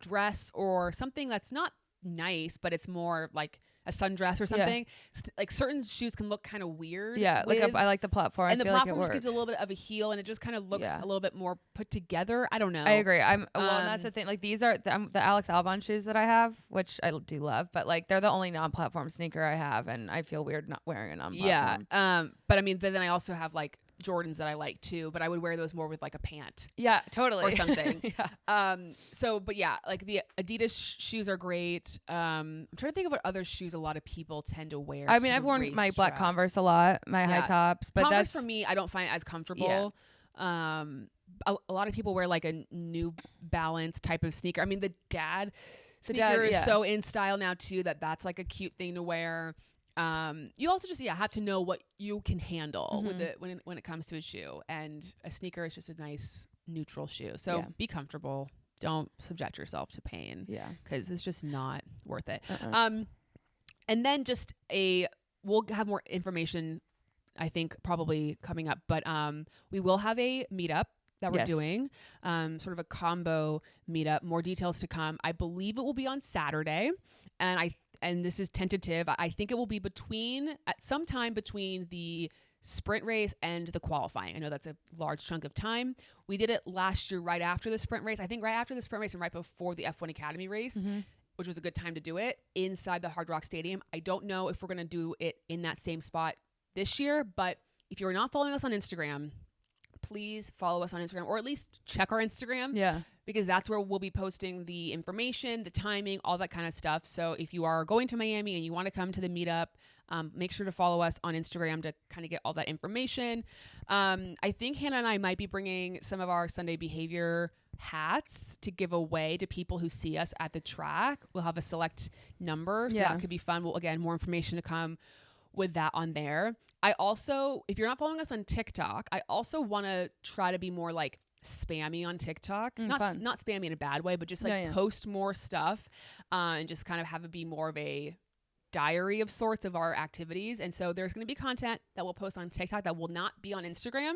dress or something that's not nice, but it's more like a sundress or something, like certain shoes can look kind of weird. Yeah, I like the platform. And I the feel platform like just gives a little bit of a heel, and it just kind of looks a little bit more put together. I don't know. I agree. And that's the thing. Like these are the Alex Albon shoes that I have, which I do love, but like they're the only non-platform sneaker I have, and I feel weird not wearing a non-platform. Yeah. But I mean, then I also have like Jordans that I like too, but I would wear those more with like a pant. Yeah, totally. Or something. But yeah, like the Adidas shoes are great. I'm trying to think of what other shoes a lot of people tend to wear. I mean, I've worn my black Converse a lot, my high tops, but Converse for me, I don't find it as comfortable. Yeah. A lot of people wear like a New Balance type of sneaker. I mean, the dad sneaker is so in style now too, that's like a cute thing to wear. You also just have to know what you can handle with it when it comes to a shoe, and a sneaker is just a nice neutral shoe. So be comfortable. Don't subject yourself to pain. Yeah, because it's just not worth it. And then we'll have more information, I think, probably coming up, but we will have a meetup that we're doing, sort of a combo meetup. More details to come. I believe it will be on Saturday, and this is tentative. I think it will be at some time between the sprint race and the qualifying. I know that's a large chunk of time. We did it last year right after the sprint race. I think right after the sprint race and right before the F1 Academy race, which was a good time to do it inside the Hard Rock Stadium. I don't know if we're going to do it in that same spot this year, but if you're not following us on Instagram, please follow us on Instagram, or at least check our Instagram. Yeah. Because that's where we'll be posting the information, the timing, all that kind of stuff. So if you are going to Miami and you want to come to the meetup, make sure to follow us on Instagram to kind of get all that information. I think Hannah and I might be bringing some of our Sunday Behavior hats to give away to people who see us at the track. We'll have a select number, so that could be fun. Well, again, more information to come with that on there. I also, if you're not following us on TikTok, I also want to try to be more like spammy on TikTok. Not spammy in a bad way, but just like post more stuff and just kind of have it be more of a diary of sorts of our activities. And so there's going to be content that we'll post on TikTok that will not be on Instagram.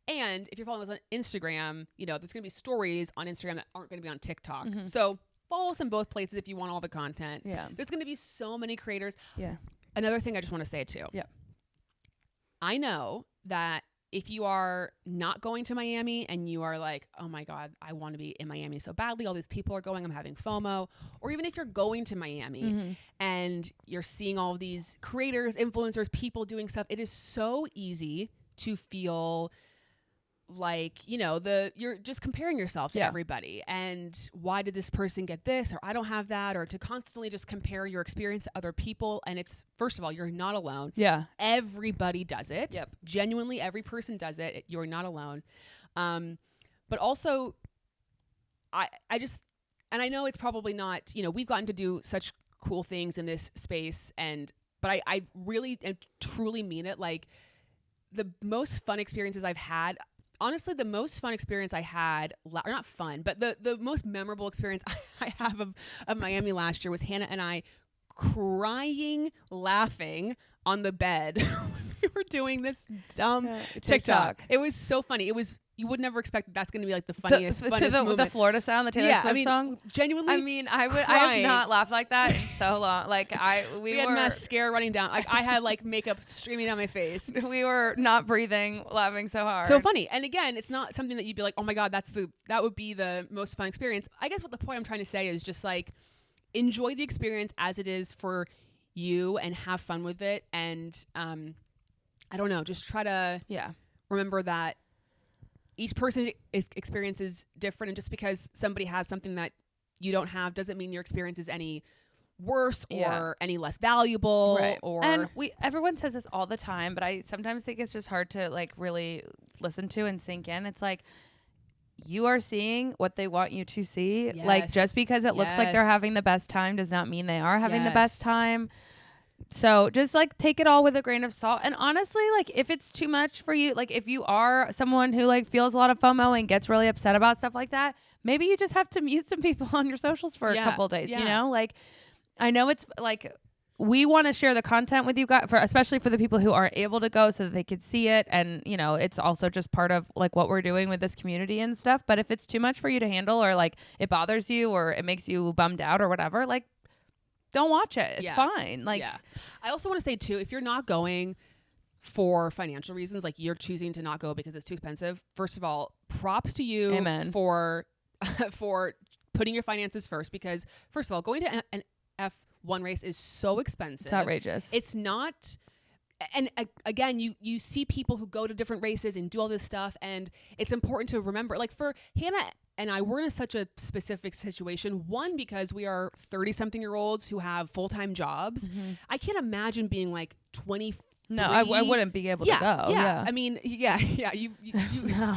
And if you're following us on Instagram, there's going to be stories on Instagram that aren't going to be on TikTok. So follow us in both places if you want all the content. Yeah. There's going to be so many creators. Yeah. Another thing I just want to say too. Yeah. I know that if you are not going to Miami and you are like, oh my God, I want to be in Miami so badly, all these people are going, I'm having FOMO, or even if you're going to Miami and you're seeing all of these creators, influencers, people doing stuff, it is so easy to feel like, you're just comparing yourself to everybody. And why did this person get this? Or I don't have that. Or to constantly just compare your experience to other people. And it's, first of all, you're not alone. Yeah. Everybody does it. Yep. Genuinely, every person does it. You're not alone. But also, I just, and I know it's probably not, we've gotten to do such cool things in this space, but I really and truly mean it. Like, the most fun experiences I've had, honestly, the most fun experience I had, or not fun, but the most memorable experience I have of Miami last year was Hannah and I crying, laughing on the bed. We were doing this dumb TikTok. It was so funny. You would never expect that's going to be like the funniest moment. The Florida sound, the Taylor Swift song. Genuinely, I mean, I have not laughed like that in so long. Like we had mascara running down. Like I had like makeup streaming down my face. We were not breathing, laughing so hard. So funny. And again, it's not something that you'd be like, oh my God, that would be the most fun experience. I guess what the point I'm trying to say is just like, enjoy the experience as it is for you and have fun with it. And I don't know, just try to remember that each person's experience is different, and just because somebody has something that you don't have doesn't mean your experience is any worse or any less valuable. Right. And everyone says this all the time, but I sometimes think it's just hard to like really listen to and sink in. It's like, you are seeing what they want you to see. Yes. Like, just because it looks like they're having the best time does not mean they are having the best time. So just like take it all with a grain of salt. And honestly, like if it's too much for you, like if you are someone who like feels a lot of FOMO and gets really upset about stuff like that, maybe you just have to mute some people on your socials for a couple of days, like I know it's like, we want to share the content with you guys, especially for the people who aren't able to go so that they could see it. And, it's also just part of like what we're doing with this community and stuff. But if it's too much for you to handle, or like it bothers you or it makes you bummed out or whatever, like don't watch it. It's fine. Like, I also want to say too, if you're not going for financial reasons, like you're choosing to not go because it's too expensive, first of all, props to you. Amen. for putting your finances first, because first of all, going to an F1 race is so expensive. It's outrageous. It's not. And again, you see people who go to different races and do all this stuff, and it's important to remember, like for Hannah and I, we're in such a specific situation. One, because we are 30-something-year-olds who have full-time jobs. Mm-hmm. I can't imagine being like 23. No, I wouldn't be able to go. Yeah. I mean, you no.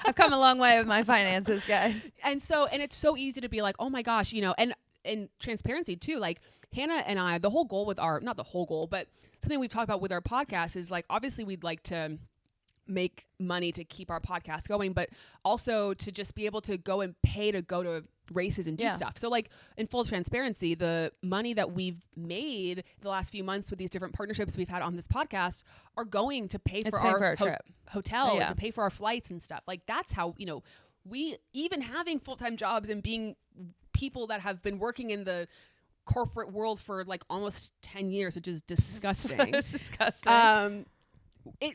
I've come a long way with my finances, guys. And it's so easy to be like, oh my gosh, and transparency too. Like Hannah and I, the whole goal with not the whole goal, but something we've talked about with our podcast is like, obviously we'd like to make money to keep our podcast going, but also to just be able to go and pay to go to races and do stuff. So like, in full transparency, the money that we've made the last few months with these different partnerships we've had on this podcast are going to pay for our trip. Hotel, to pay for our flights and stuff. Like that's how, we, even having full-time jobs and being people that have been working in the corporate world for like almost 10 years, which is disgusting. It's disgusting.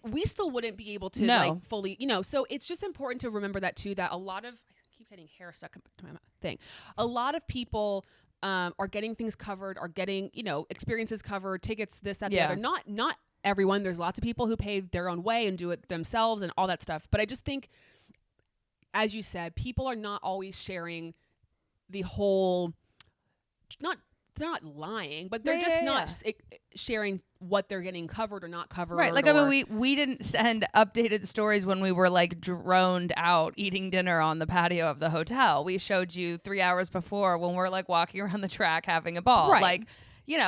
We still wouldn't be able to like fully, so it's just important to remember that too, that a lot of, I keep getting hair stuck to my thing. A lot of people are getting things covered, are getting, experiences covered, tickets, this, that, the other. Not everyone. There's lots of people who pay their own way and do it themselves and all that stuff. But I just think, as you said, people are not always sharing the whole, they're not lying, but they're just not sharing what they're getting covered or not covered. Right. Like, I mean, we didn't send updated stories when we were like droned out eating dinner on the patio of the hotel. We showed you 3 hours before when we're like walking around the track having a ball. Right. Like,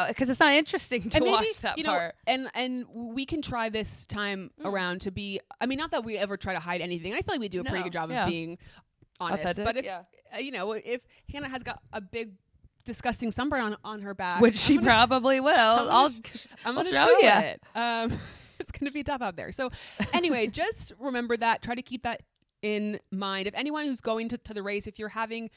because it's not interesting to watch that part. And we can try this time around to be, I mean, not that we ever try to hide anything. I feel like we do a pretty good job of being honest. Authentic, but if, if Hannah has got a big disgusting sunburn on her back, which she probably will, I'm gonna show you it. It's gonna be tough out there. So anyway, just remember that, try to keep that in mind. If anyone who's going to the race, if you're having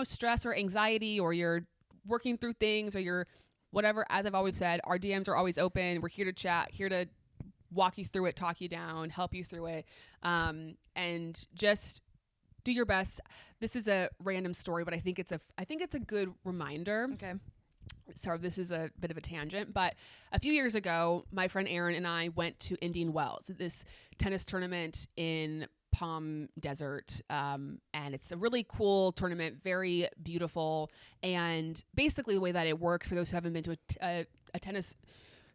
stress or anxiety, or you're working through things, or you're whatever, as I've always said, our DMs are always open. We're here to chat, here to walk you through it, talk you down, help you through it, and just do your best. This is a random story, but I think it's a good reminder. Okay. So this is a bit of a tangent, but a few years ago, my friend Erin and I went to Indian Wells, this tennis tournament in Palm Desert. And it's a really cool tournament, very beautiful. And basically the way that it works, for those who haven't been to a tennis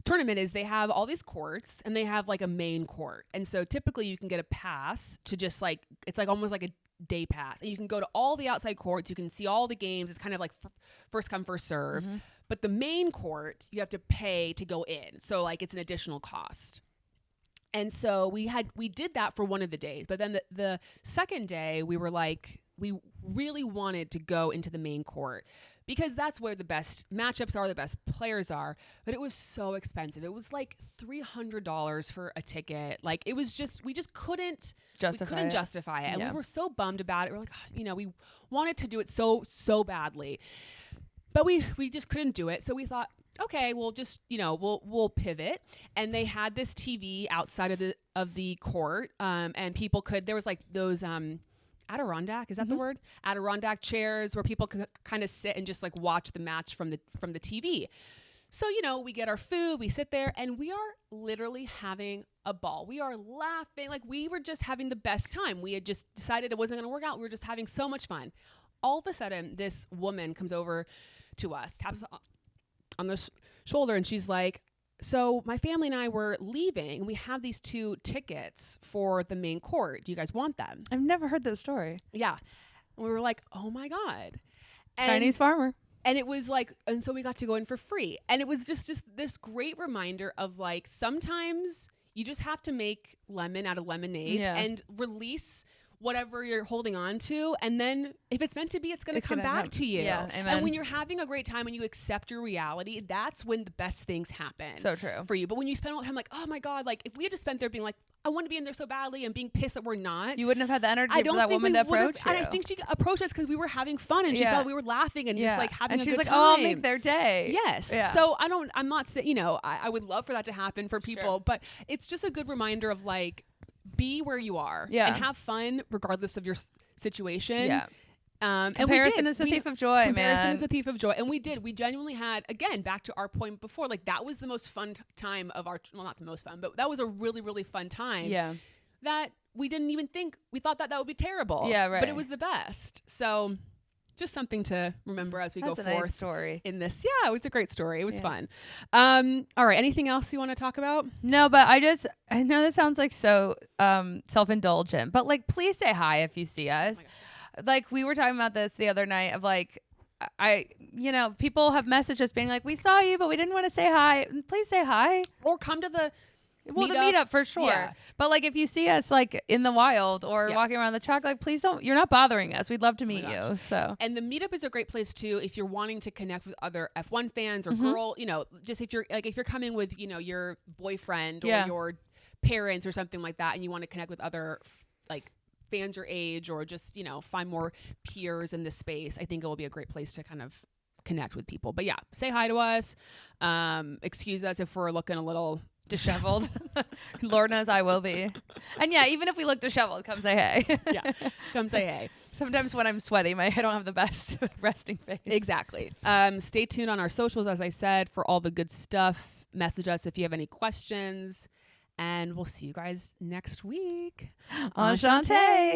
tournament is they have all these courts and they have like a main court. And so typically you can get a pass to just like, it's like almost like a day pass. And you can go to all the outside courts. You can see all the games. It's kind of like first come, first serve. Mm-hmm. But the main court, you have to pay to go in. So like it's an additional cost. And so we did that for one of the days. But then the second day we were like, we really wanted to go into the main court because that's where the best matchups are, the best players are. But it was so expensive. It was like $300 for a ticket. Like it was just, we just couldn't justify it. And we were so bummed about it. We're like, oh, we wanted to do it so badly, but we just couldn't do it. So we thought, okay, we'll just, we'll pivot. And they had this TV outside of the court. And people there was like those, Adirondack, is that the word? Adirondack chairs where people could kind of sit and just like watch the match from the TV. So, we get our food, we sit there, and we are literally having a ball. We are laughing. Like we were just having the best time. We had just decided it wasn't going to work out. We were just having so much fun. All of a sudden, this woman comes over to us, taps on the shoulder, and she's like, so my family and I were leaving. We have these 2 tickets for the main court. Do you guys want them? I've never heard this story. Yeah. And we were like, oh my God. Chinese farmer. And it was like, and so we got to go in for free. And it was just this great reminder of like, sometimes you just have to make lemon out of lemonade and release whatever you're holding on to, and then if it's meant to be, it's going to come back to you. Yeah, amen. And when you're having a great time and you accept your reality, that's when the best things happen. So true for you. But when you spend all the time like, oh my God, like if we had just spent there being like, I want to be in there so badly and being pissed that we're not, you wouldn't have had the energy for that woman to approach you. And I think she approached us because we were having fun and she saw we were laughing and just like having a good time. And she's like, oh, I'll make their day. Yes. Yeah. So I'm not saying, I would love for that to happen for people, but it's just a good reminder of like, be where you are and have fun regardless of your situation. Yeah. Comparison is the thief of joy, Comparison is the thief of joy. And we genuinely had, again, back to our point before, like that was the most fun time of not the most fun, but that was a really, really fun time. Yeah. That we didn't even think, we thought that would be terrible. Yeah, right. But it was the best. So just something to remember as we go forth. Nice story in this. Yeah, it was a great story. It was fun. All right. Anything else you want to talk about? No, but I know that sounds like so self-indulgent, but like, please say hi if you see us. Oh, like we were talking about this the other night of like, people have messaged us being like, we saw you, but we didn't want to say hi. Please say hi. Or come to the the meetup for sure. Yeah. But like if you see us like in the wild or walking around the track, like please don't, you're not bothering us. We'd love to meet you. So, and the meetup is a great place too if you're wanting to connect with other F1 fans or girl, just if you're coming with, your boyfriend or your parents or something like that and you want to connect with other like fans your age or just, find more peers in this space, I think it will be a great place to kind of connect with people. But yeah, say hi to us. Excuse us if we're looking a little disheveled. Lord knows I will be. And yeah, even if we look disheveled, come say hey. Yeah, come say hey. Sometimes when I'm sweaty, I don't have the best resting face. Exactly. Stay tuned on our socials, as I said, for all the good stuff. Message us if you have any questions. And we'll see you guys next week. Enchanté.